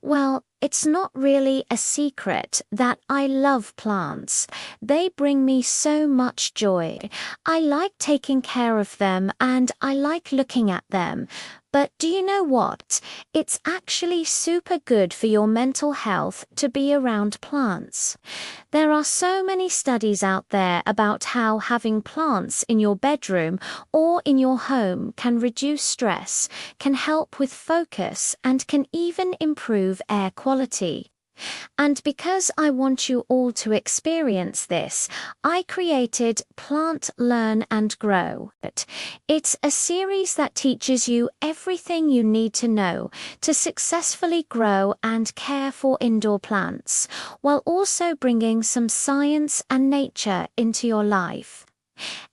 Well, it's not really a secret that I love plants. They bring me so much joy. I like taking care of them and I like looking at them. But do you know what? It's actually super good for your mental health to be around plants. There are so many studies out there about how having plants in your bedroom or in your home can reduce stress, can help with focus, and can even improve air quality. And because I want you all to experience this, I created Plant, Learn and Grow. It's a series that teaches you everything you need to know to successfully grow and care for indoor plants, while also bringing some science and nature into your life.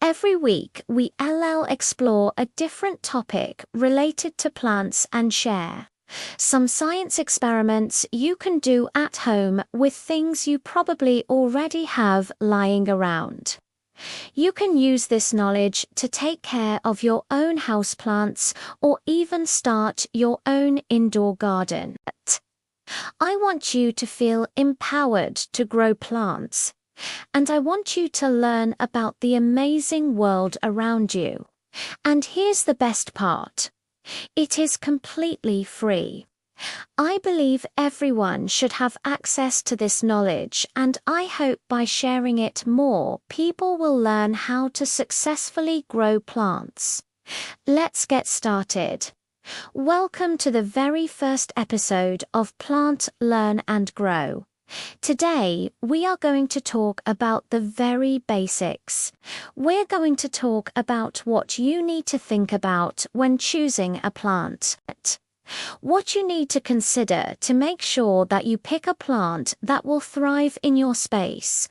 Every week, we explore a different topic related to plants and share some science experiments you can do at home with things you probably already have lying around. You can use this knowledge to take care of your own houseplants or even start your own indoor garden. I want you to feel empowered to grow plants, and I want you to learn about the amazing world around you. And here's the best part. It is completely free. I believe everyone should have access to this knowledge, and I hope by sharing it more, people will learn how to successfully grow plants. Let's get started. Welcome to the very first episode of Plant, Learn and Grow. Today, we are going to talk about the very basics. We're going to talk about what you need to think about when choosing a plant. What you need to consider to make sure that you pick a plant that will thrive in your space.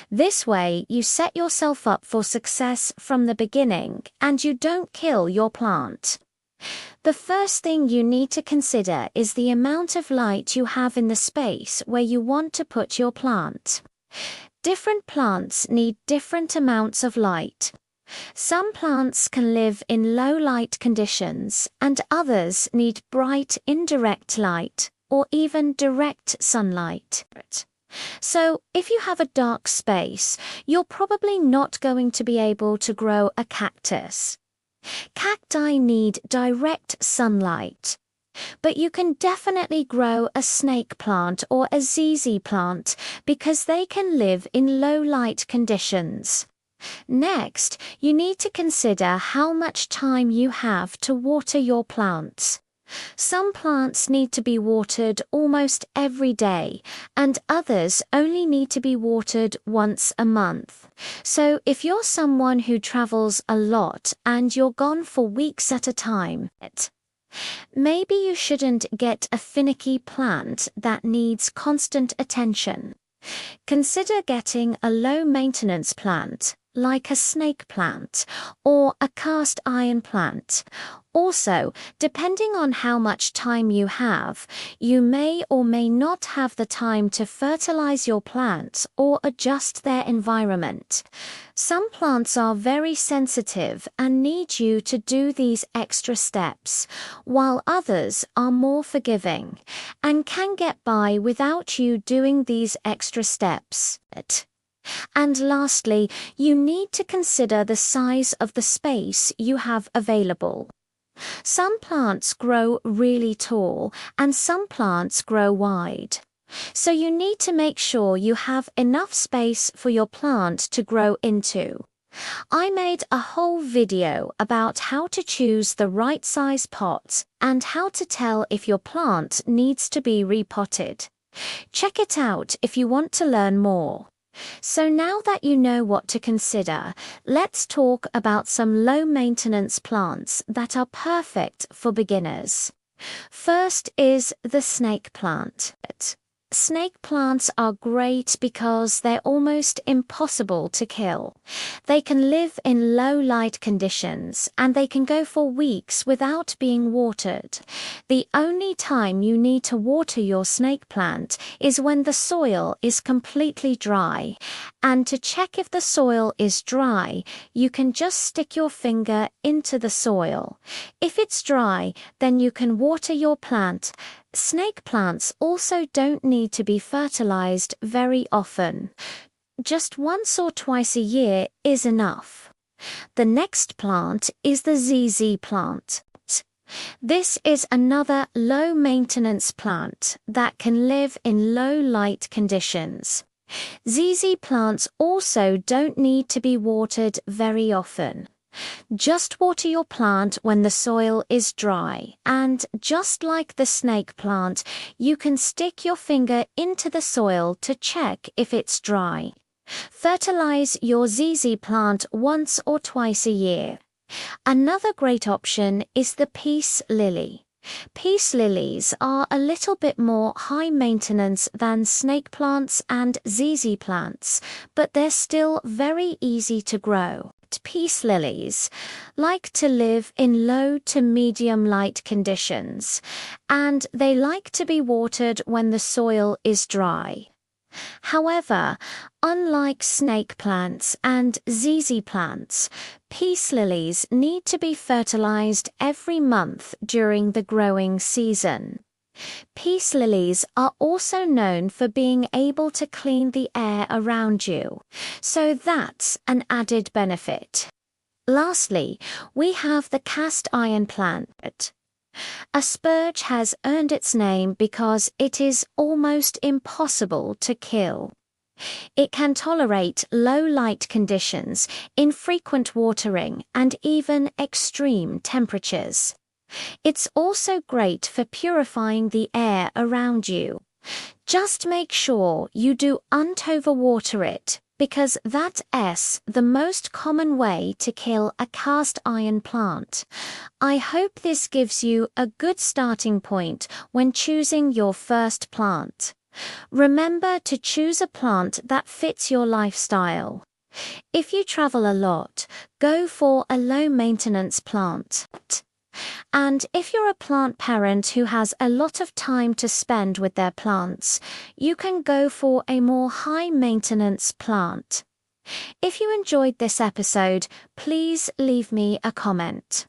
This way, you set yourself up for success from the beginning and you don't kill your plant. The first thing you need to consider is the amount of light you have in the space where you want to put your plant. Different plants need different amounts of light. Some plants can live in low light conditions, and others need bright indirect light or even direct sunlight. So, if you have a dark space, you're probably not going to be able to grow a cactus. Cacti need direct sunlight, but you can definitely grow a snake plant or a ZZ plant because they can live in low light conditions. Next, you need to consider how much time you have to water your plants. Some plants need to be watered almost every day, and others only need to be watered once a month. So if you're someone who travels a lot and you're gone for weeks at a time, maybe you shouldn't get a finicky plant that needs constant attention. Consider getting a low-maintenance plant, like a snake plant or a cast iron plant. Also, depending on how much time you have, you may or may not have the time to fertilize your plants or adjust their environment. Some plants are very sensitive and need you to do these extra steps, while others are more forgiving and can get by without you doing these extra steps. And lastly, you need to consider the size of the space you have available. Some plants grow really tall and some plants grow wide. So you need to make sure you have enough space for your plant to grow into. I made a whole video about how to choose the right size pot and how to tell if your plant needs to be repotted. Check it out if you want to learn more. So now that you know what to consider, let's talk about some low-maintenance plants that are perfect for beginners. First is the snake plant. Snake plants are great because they're almost impossible to kill. They can live in low light conditions and they can go for weeks without being watered. The only time you need to water your snake plant is when the soil is completely dry. And to check if the soil is dry, you can just stick your finger into the soil. If it's dry, then you can water your plant. Snake plants also don't need to be fertilized very often. Just once or twice a year is enough. The next plant is the ZZ plant. This is another low-maintenance plant that can live in low-light conditions. ZZ plants also don't need to be watered very often. Just water your plant when the soil is dry, and just like the snake plant, you can stick your finger into the soil to check if it's dry. Fertilize your ZZ plant once or twice a year. Another great option is the peace lily. Peace lilies are a little bit more high maintenance than snake plants and ZZ plants, but they're still very easy to grow. Peace lilies like to live in low to medium light conditions, and they like to be watered when the soil is dry. However, unlike snake plants and ZZ plants, peace lilies need to be fertilized every month during the growing season. Peace lilies are also known for being able to clean the air around you, so that's an added benefit. Lastly, we have the cast iron plant. A spurge has earned its name because it is almost impossible to kill. It can tolerate low light conditions, infrequent watering, and even extreme temperatures. It's also great for purifying the air around you. Just make sure you don't overwater it, because that's the most common way to kill a cast iron plant. I hope this gives you a good starting point when choosing your first plant. Remember to choose a plant that fits your lifestyle. If you travel a lot, go for a low-maintenance plant. And if you're a plant parent who has a lot of time to spend with their plants, you can go for a more high-maintenance plant. If you enjoyed this episode, please leave me a comment.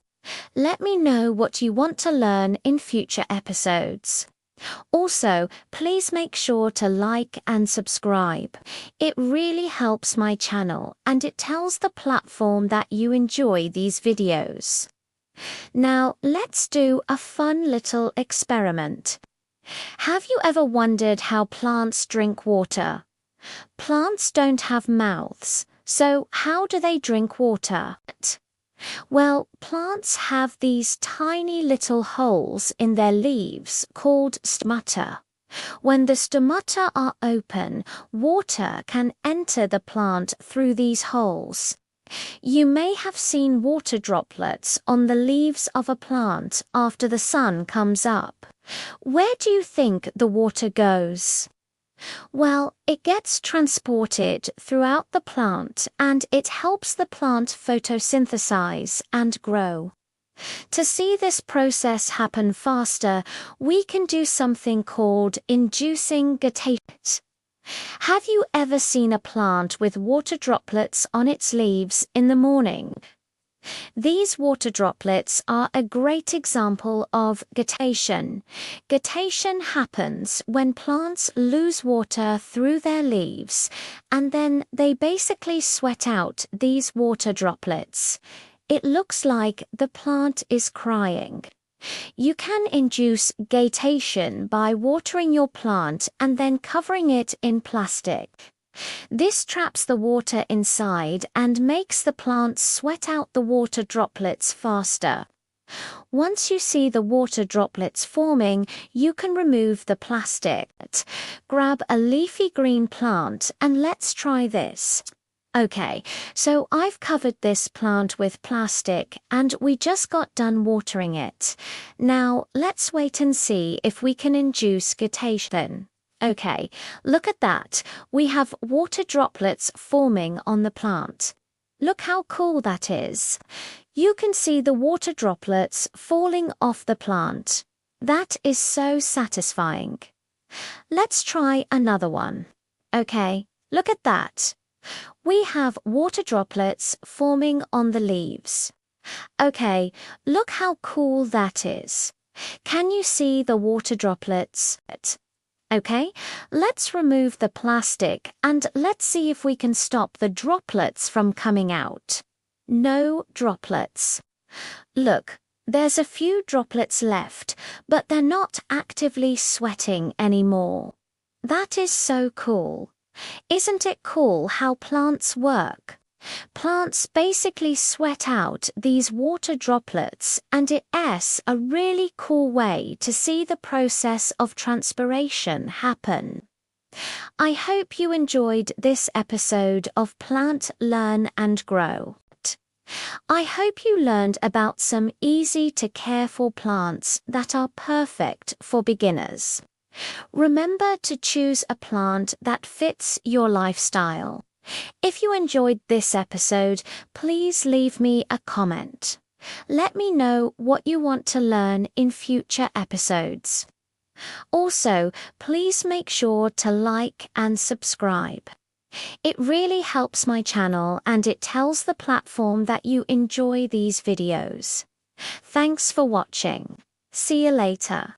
Let me know what you want to learn in future episodes. Also, please make sure to like and subscribe. It really helps my channel and it tells the platform that you enjoy these videos. Now, let's do a fun little experiment. Have you ever wondered how plants drink water? Plants don't have mouths, so how do they drink water? Well, plants have these tiny little holes in their leaves called stomata. When the stomata are open, water can enter the plant through these holes. You may have seen water droplets on the leaves of a plant after the sun comes up. Where do you think the water goes? Well, it gets transported throughout the plant and it helps the plant photosynthesize and grow. To see this process happen faster, we can do something called inducing guttation. Have you ever seen a plant with water droplets on its leaves in the morning? These water droplets are a great example of guttation. Guttation happens when plants lose water through their leaves, and then they basically sweat out these water droplets. It looks like the plant is crying. You can induce guttation by watering your plant and then covering it in plastic. This traps the water inside and makes the plant sweat out the water droplets faster. Once you see the water droplets forming, you can remove the plastic. Grab a leafy green plant and let's try this. Okay, so I've covered this plant with plastic and we just got done watering it. Now, let's wait and see if we can induce guttation. Okay, look at that. We have water droplets forming on the plant. Look how cool that is. You can see the water droplets falling off the plant. That is so satisfying. Let's try another one. Okay, look at that. We have water droplets forming on the leaves. Okay, look how cool that is. Can you see the water droplets? Okay, let's remove the plastic and let's see if we can stop the droplets from coming out. No droplets. Look, there's a few droplets left, but they're not actively sweating anymore. That is so cool. Isn't it cool how plants work? Plants basically sweat out these water droplets, and it's a really cool way to see the process of transpiration happen. I hope you enjoyed this episode of Plant, Learn and Grow. I hope you learned about some easy to care for plants that are perfect for beginners. Remember to choose a plant that fits your lifestyle. If you enjoyed this episode, please leave me a comment. Let me know what you want to learn in future episodes. Also, please make sure to like and subscribe. It really helps my channel and it tells the platform that you enjoy these videos. Thanks for watching. See you later.